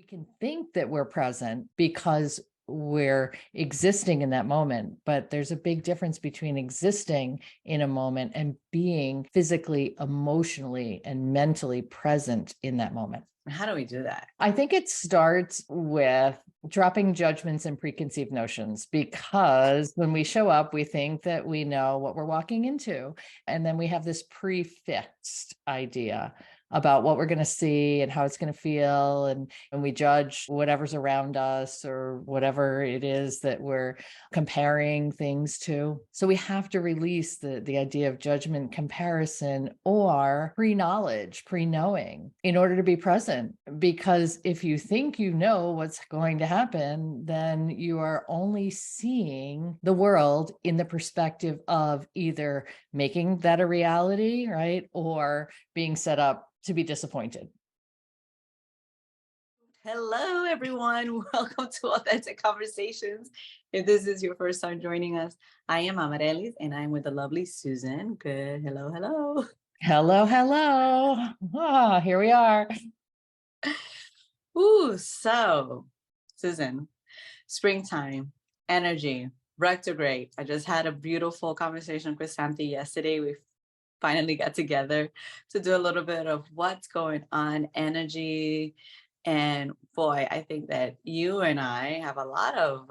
can think that we're present because we're existing in that moment, but there's a big difference between existing in a moment and being physically, emotionally, and mentally present in that moment. How do we do that? I think it starts with dropping judgments and preconceived notions, because when we show up, we think that we know what we're walking into. And then we have this prefixed idea about what we're going to see and how it's going to feel. And we judge whatever's around us or whatever it is that we're comparing things to. So we have to release the idea of judgment, comparison, or pre-knowledge, pre-knowing in order to be present. Because if you think you know what's going to happen, then you are only seeing the world in the perspective of either making that a reality, right? Or being set up to be disappointed. Hello, everyone. Welcome to Authentic Conversations. If this is your first time joining us, I am Amarelis and I'm with the lovely Susan. Good. Hello, hello. Hello, hello. Ah, here we are. Ooh, so Susan, springtime, energy, retrograde. I just had a beautiful conversation with Santi yesterday. We finally got together to do a little bit of what's going on, energy. And boy, I think that you and I have a lot of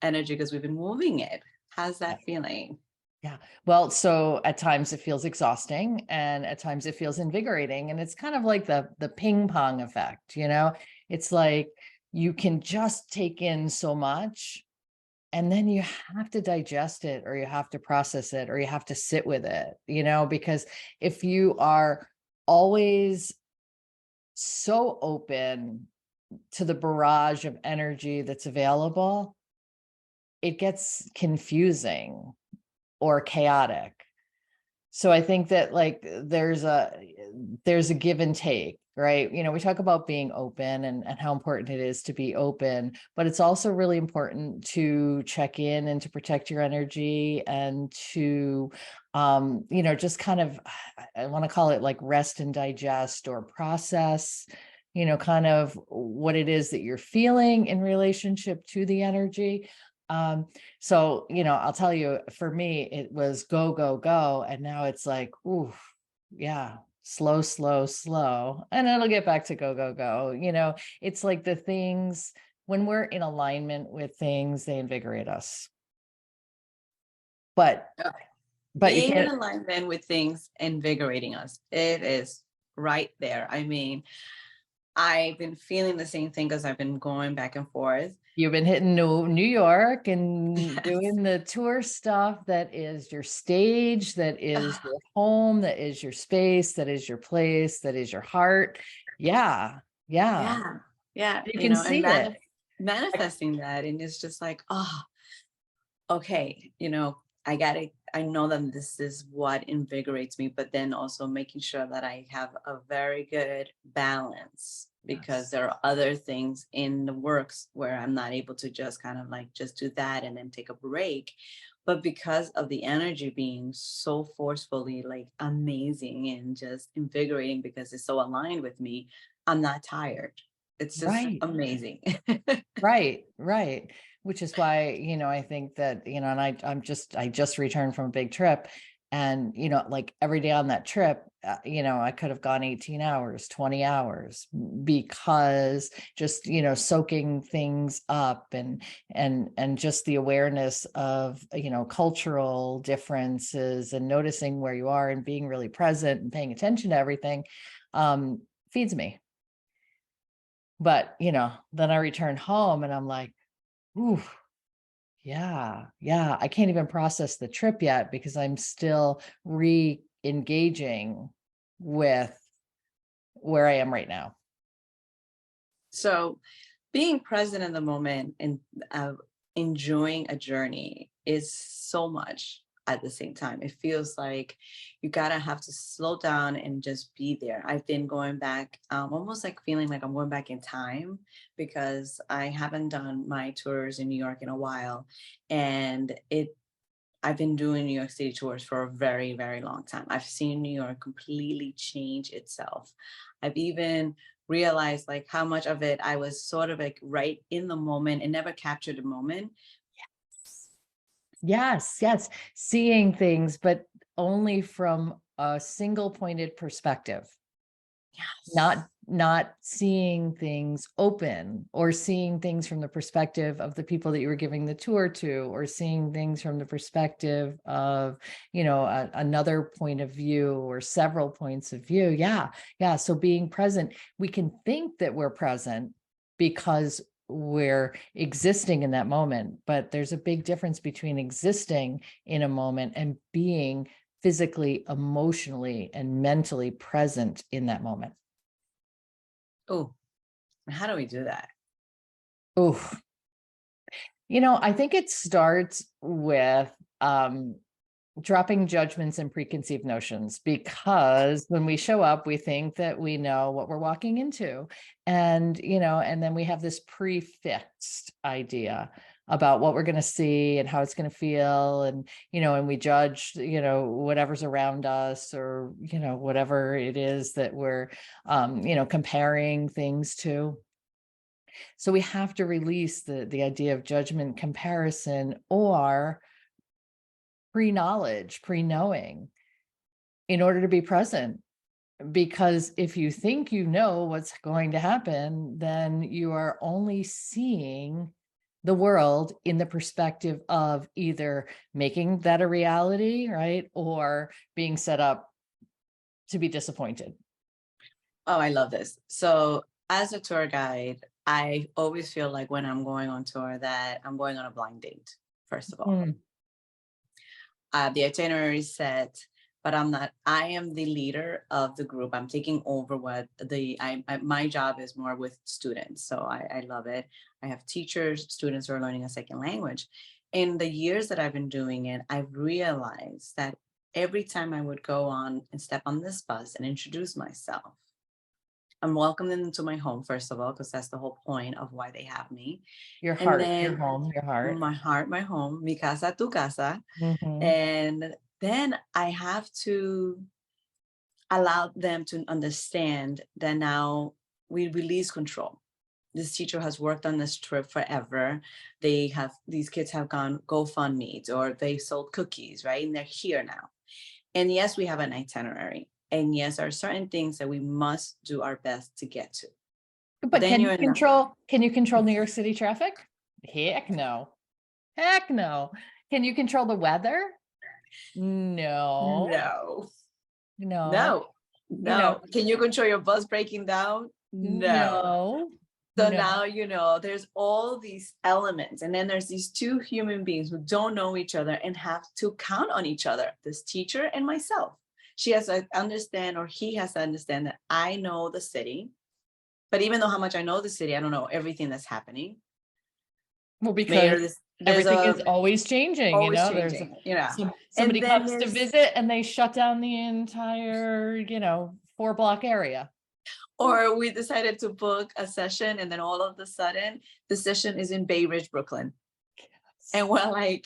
energy because we've been moving it. How's that feeling? Yeah. Well, so at times it feels exhausting and at times it feels invigorating. And it's kind of like the ping pong effect, you know? It's like you can just take in so much and then you have to digest it or you have to process it or you have to sit with it, you know, because if you are always so open to the barrage of energy that's available, it gets confusing or chaotic. So I think that like there's a give and take, right? You know, we talk about being open and how important it is to be open, but it's also really important to check in and to protect your energy and to you know, just kind of, I want to call it like rest and digest or process, you know, kind of what it is that you're feeling in relationship to the energy. Um, so, you know, I'll tell you, for me, it was go, go, go. And now it's like, ooh, yeah, slow, slow, slow. And it'll get back to go, go, go. You know, it's like the things when we're in alignment with things, they invigorate us. But Okay. but you Being in can't, alignment with things invigorating us. It is right there. I mean, I've been feeling the same thing because I've been going back and forth. you've been hitting New York and Yes. doing the tour stuff that is your stage, that is your home, that is your space, that is your place, that is your heart. Yeah. Yeah. Yeah. Yeah. You can And see it. manifesting that. And it's just like, oh, okay, I know that this is what invigorates me, but then also making sure that I have a very good balance because Yes. there are other things in the works where I'm not able to just kind of like just do that and then take a break. But because of the energy being so forcefully like amazing and just invigorating because it's so aligned with me, I'm not tired. It's just Right. amazing. Right. Right. Which is why, you know, I think that, you know, and I just returned from a big trip and, you know, like every day on that trip, you know, I could have gone 18 hours, 20 hours because just, you know, soaking things up and just the awareness of, you know, cultural differences and noticing where you are and being really present and paying attention to everything feeds me. But, you know, then I return home and I'm like, ooh, yeah, yeah. I can't even process the trip yet because I'm still re-engaging with where I am right now. So, being present in the moment and enjoying a journey is so much at the same time. It feels like you gotta have to slow down and just be there. I've been going back, almost like feeling like I'm going back in time because I haven't done my tours in New York in a while, and I've been doing New York City tours for a very, very long time. I've seen New York completely change itself. I've even realize like how much of it I was sort of like right in the moment and never captured the moment. Yes, yes. Seeing things, but only from a single pointed perspective. Yes. Not seeing things open, or seeing things from the perspective of the people that you were giving the tour to, or seeing things from the perspective of, another point of view or several points of view. Yeah. Yeah. So being present, we can think that we're present because we're existing in that moment, but there's a big difference between existing in a moment and being physically, emotionally, and mentally present in that moment. Oh, how do we do that? Oh, I think it starts with dropping judgments and preconceived notions, because when we show up, we think that we know what we're walking into. And then we have this prefixed idea about what we're going to see and how it's going to feel. And we judge, whatever's around us, or, whatever it is that we're, comparing things to. So we have to release the idea of judgment, comparison, or pre-knowledge, pre-knowing, in order to be present. Because if you think you know what's going to happen, then you are only seeing the world in the perspective of either making that a reality, right? Or being set up to be disappointed. Oh, I love this. So, as a tour guide, I always feel like when I'm going on tour that I'm going on a blind date, first of all. Mm, The itinerary is set, but I'm not, I am the leader of the group. I'm taking over what my job is more with students. So I love it. I have teachers, students who are learning a second language. In the years that I've been doing it, I've realized that every time I would go on and step on this bus and introduce myself, I'm welcoming them into my home, first of all, because that's the whole point of why they have me. your And heart, your then home, your heart. my heart, my home, mi casa, tu casa. Hmm. And then I have to allow them to understand that now we release control. This teacher has worked on this trip forever. These kids have gone GoFundMe or they sold cookies, right? And they're here now. And yes, we have an itinerary. And yes, there are certain things that we must do our best to get to. But But then can you you're in the control New York City traffic? Heck no. Heck no. Can you control the weather? No. no, No. no, You know, no. Can you control your bus breaking down? No. no. So No. now, there's all these elements. And then there's these two human beings who don't know each other and have to count on each other, this teacher and myself. She has to understand, or he has to understand, that I know the city. But even though how much I know the city, I don't know everything that's happening. Well, because Mayor, there's everything is a always changing, always there's changing, somebody And then comes to there's, visit and they shut down the entire, 4-block area. or we decided to book a session, and then all of a sudden, the session is in Bay Ridge, Brooklyn. And we're like,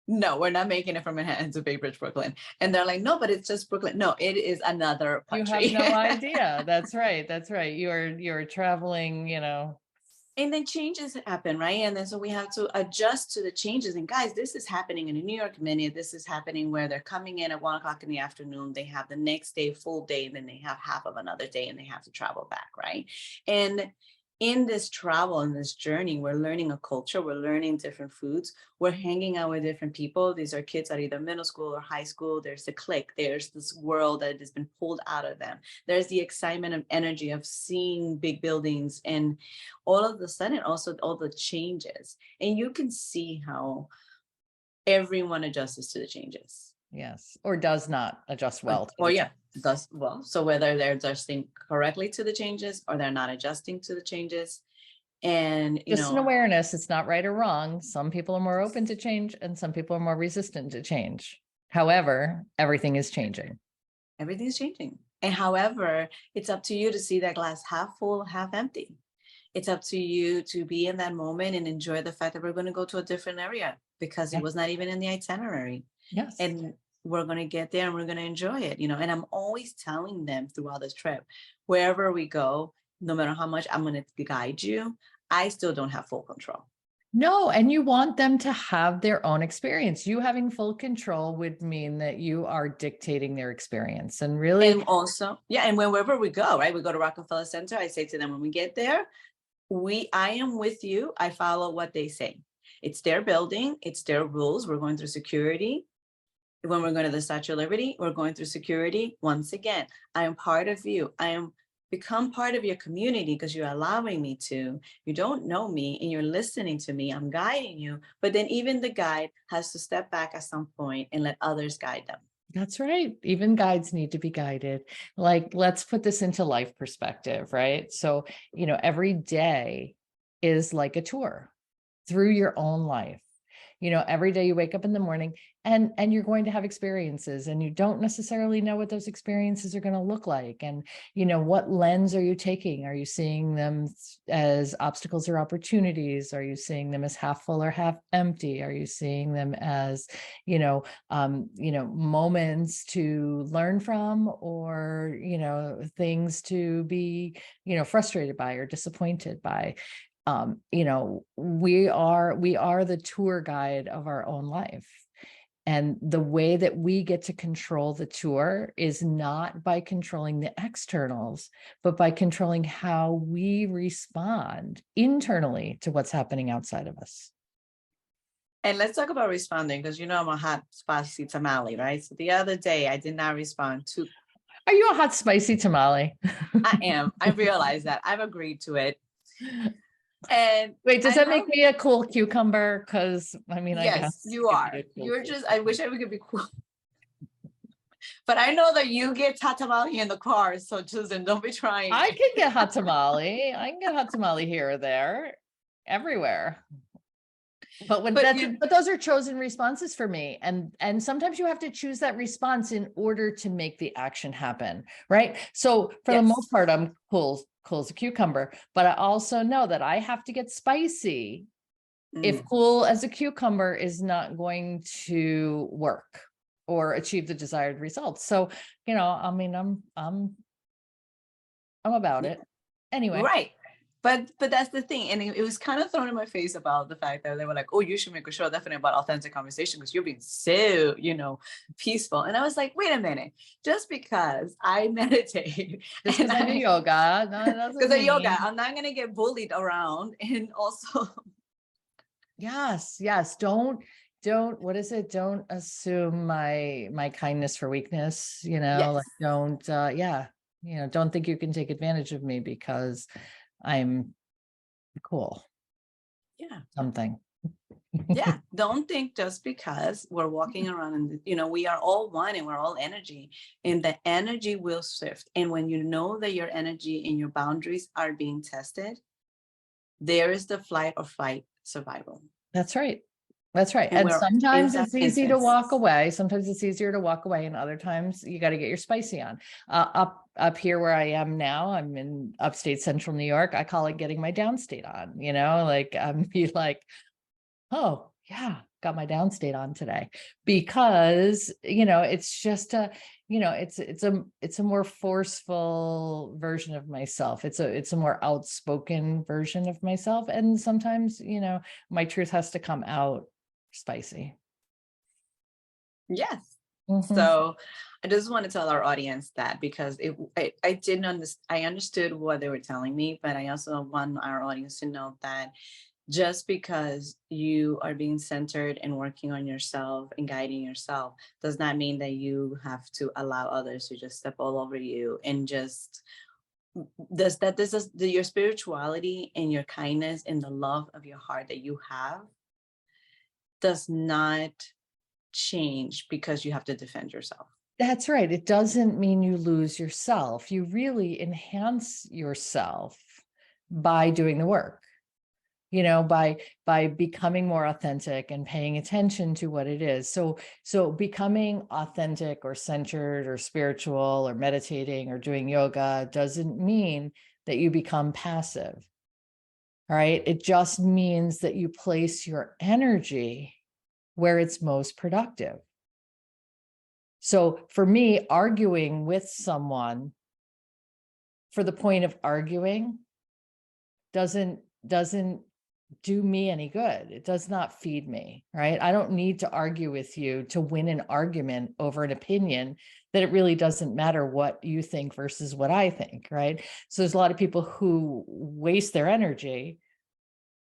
no, we're not making it from Manhattan to Bay Ridge, Brooklyn. And they're like, no, but it's just Brooklyn. No, it is another You have country. no idea. That's right. That's right. You're traveling, And then changes happen, right? And then so we have to adjust to the changes. And guys, this is happening in a New York minute. This is happening where they're coming in at 1 o'clock in the afternoon. They have the next day full day, and then they have half of another day, and they have to travel back, right? And in this travel and this journey, we're learning a culture, we're learning different foods, we're hanging out with different people. These are kids at either middle school or high school. There's a clique, there's this world that has been pulled out of them. There's the excitement and energy of seeing big buildings, and all of a sudden also all the changes. And you can see how everyone adjusts to the changes. yes, or does not adjust well to Or the yeah, change. does well. So whether they're adjusting correctly to the changes or they're not adjusting to the changes. And Just an awareness, it's not right or wrong. Some people are more open to change and some people are more resistant to change. However, everything is changing. everything's changing. And however, it's up to you to see that glass half full, half empty. It's up to you to be in that moment and enjoy the fact that we're going to go to a different area because it Yeah. was not even in the itinerary. Yes. And we're going to get there and we're going to enjoy it. And I'm always telling them throughout this trip, wherever we go, no matter how much I'm going to guide you, I still don't have full control. No, and you want them to have their own experience. You having full control would mean that you are dictating their experience. And And really, also, yeah, and wherever we go, right? We go to Rockefeller Center. I say to them when we get there, I am with you. I follow what they say. It's their building, it's their rules. We're going through security. When we're going to the Statue of Liberty, we're going through security. Once again, I am part of you. I am become part of your community because you're allowing me to. You don't know me and you're listening to me. I'm guiding you. But then even the guide has to step back at some point and let others guide them. that's right. Even guides need to be guided. Like, let's put this into life perspective, right? So, every day is like a tour through your own life. Every day you wake up in the morning and you're going to have experiences, and you don't necessarily know what those experiences are going to look like. And, what lens are you taking? Are you seeing them as obstacles or opportunities? Are you seeing them as half full or half empty? Are you seeing them as, moments to learn from, or, things to be, frustrated by or disappointed by? We are the tour guide of our own life. And the way that we get to control the tour is not by controlling the externals, but by controlling how we respond internally to what's happening outside of us. And let's talk about responding, because I'm a hot, spicy tamale, right? So the other day I did not respond to. Are you a hot, spicy tamale? I am. I realize that. I've agreed to it. And Wait, does I that know, make me a cool cucumber? Because I mean, I yes, guess you you could be are. a cool You're just, I cucumber. wish I could be cool. But I know that you get tatamali in the car. So Susan, don't be trying. I can get hot tamale. I can get hot tamale here or there, everywhere. But but those are chosen responses for me. And sometimes you have to choose that response in order to make the action happen. Right. So for the most Yes. part, I'm cool as a cucumber, but I also know that I have to get spicy if Mm. cool as a cucumber is not going to work or achieve the desired results. So, I mean, I'm about Yeah. it. Anyway. Right. But that's the thing. And it was kind of thrown in my face about the fact that they were like, oh, you should make a show definitely about authentic conversation because you're being so, peaceful. And I was like, wait a minute, just because I meditate Just and because I do I yoga, no, that because doesn't of yoga, mean. I'm not gonna get bullied around. And also, Yes. Don't, what is it? Don't assume my kindness for weakness, yes. like don't, yeah, don't think you can take advantage of me because I'm cool, Yeah. something. Yeah. Don't think just because we're walking around and we are all one and we're all energy, and the energy will shift. And when you know that your energy and your boundaries are being tested, there is the flight or fight survival. That's right. That's right. And And we're in sometimes that it's easy to instance. walk away. Sometimes it's easier to walk away, and other times you got to get your spicy on. Up here where I am now, I'm in upstate central New York. I call it getting my downstate on, like I'm be like, oh yeah, got my downstate on today, because it's just it's a more forceful version of myself. It's a more outspoken version of myself, and sometimes my truth has to come out spicy. Yes. Mhm. So I just want to tell our audience that, because I didn't understand, I understood what they were telling me, but I also want our audience to know that just because you are being centered and working on yourself and guiding yourself does not mean that you have to allow others to just step all over you and just this is your spirituality and your kindness and the love of your heart that you have does not change because you have to defend yourself. That's right. It doesn't mean you lose yourself. You really enhance yourself by doing the work. By becoming more authentic and paying attention to what it is. So becoming authentic or centered or spiritual or meditating or doing yoga doesn't mean that you become passive. All right. It just means that you place your energy where it's most productive. So for me, arguing with someone for the point of arguing doesn't do me any good. It does not feed me, right? I don't need to argue with you to win an argument over an opinion that it really doesn't matter what you think versus what I think, right? So there's a lot of people who waste their energy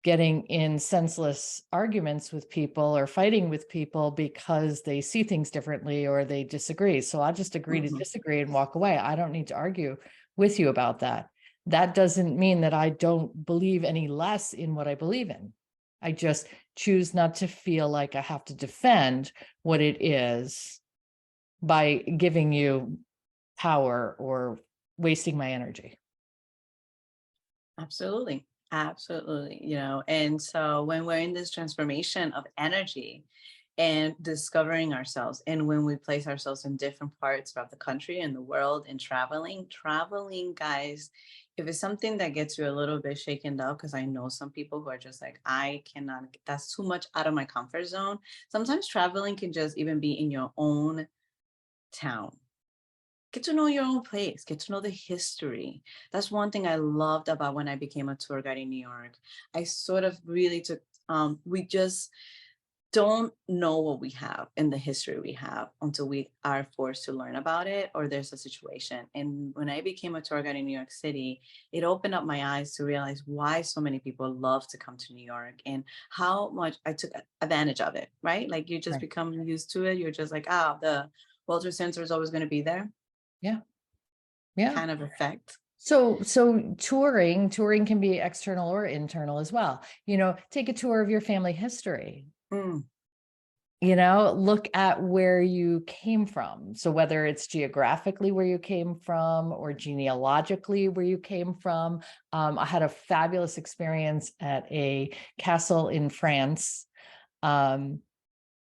getting in senseless arguments with people or fighting with people because they see things differently or they disagree. So I'll just agree to Mhm. disagree and walk away. I don't need to argue with you about that. That doesn't mean that I don't believe any less in what I believe in. I just choose not to feel like I have to defend what it is by giving you power or wasting my energy. Absolutely. Absolutely. And so when we're in this transformation of energy and discovering ourselves, and when we place ourselves in different parts of the country and the world and traveling, guys, if it's something that gets you a little bit shaken up, because I know some people who are just like, I cannot, that's too much out of my comfort zone. Sometimes traveling can just even be in your own town. Get to know your own place, get to know the history. That's one thing I loved about when I became a tour guide in New York. I sort of really took, we just don't know what we have and the history we have until we are forced to learn about it or there's a situation. And when I became a tour guide in New York City, it opened up my eyes to realize why so many people love to come to New York and how much I took advantage of it, right? Like you just Right. become used to it. You're just like, the World Trade Center is always going to be there Yeah. Yeah. kind of effect. So touring can be external or internal as well. Take a tour of your family history. Mm, Look at where you came from. So whether it's geographically where you came from or genealogically where you came from. I had a fabulous experience at a castle in France,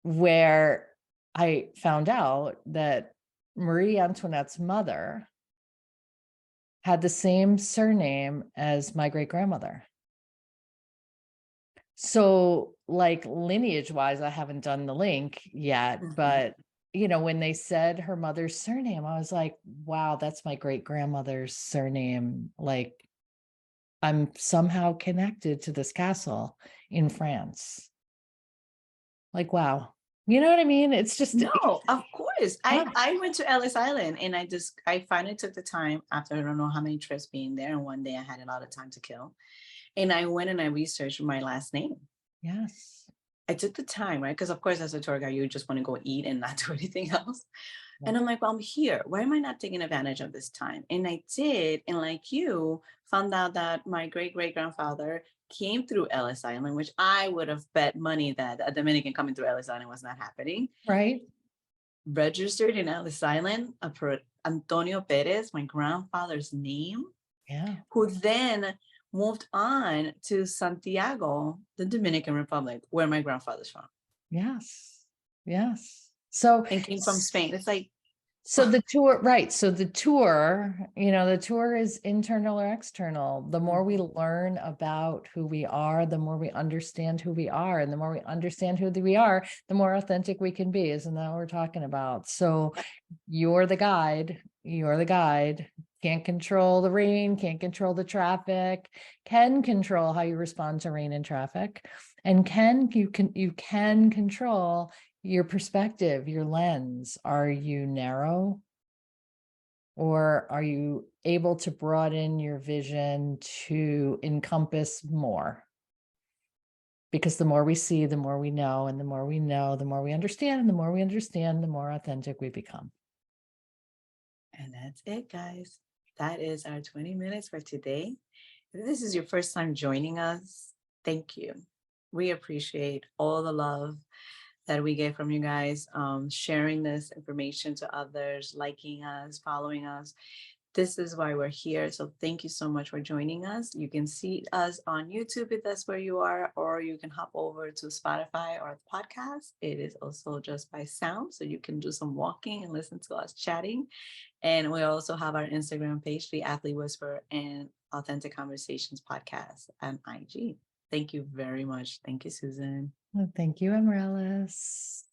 where I found out that Marie Antoinette's mother had the same surname as my great grandmother. So, like lineage wise, I haven't done the link yet, mhm. but when they said her mother's surname, I was like, wow, that's my great grandmother's surname. Like, I'm somehow connected to this castle in France. Like, wow. You know what I mean? It's just, No, of course. yeah, I went to Ellis Island and I finally took the time after I don't know how many trips being there. And one day I had a lot of time to kill. And I went and I researched my last name. yes. I took the time, right? Because of course, as a tour guide, you just want to go eat and not do anything else. Yeah. And I'm like, well, I'm here. Why am I not taking advantage of this time? And I did. And like you, found out that my great great grandfather came through Ellis Island, which I would have bet money that a Dominican coming through Ellis Island was not happening. Right. Registered in Ellis Island, Antonio Perez, my grandfather's name, Yeah. who then moved on to Santiago, the Dominican Republic, where my grandfather's from, Yes. Yes. So, and came from Spain. It's like, So the tour, right. So the tour is internal or external. The more we learn about who we are, the more we understand who we are. And the more we understand who we are, the more authentic we can be. Isn't that what we're talking about? So you're the guide. You're the guide. Can't control the rain, can't control the traffic, can control how you respond to rain and traffic. And you can control your perspective, your lens. Are you narrow or are you able to broaden your vision to encompass more? Because the more we see, the more we know, and the more we know, the more we understand, and the more we understand, the more authentic we become. and that's it, guys. That is our 20 minutes for today. If this is your first time joining us, thank you. We appreciate all the love that we get from you guys, sharing this information to others, liking us, following us. This is why we're here. So thank you so much for joining us. You can see us on YouTube if that's where you are, or you can hop over to Spotify or the podcast. It is also just by sound, so you can do some walking and listen to us chatting. And we also have our Instagram page, The Athlete Whisper and Authentic Conversations Podcast on IG. Thank you very much. Thank you, Susan. Well, thank you, Amaryllis.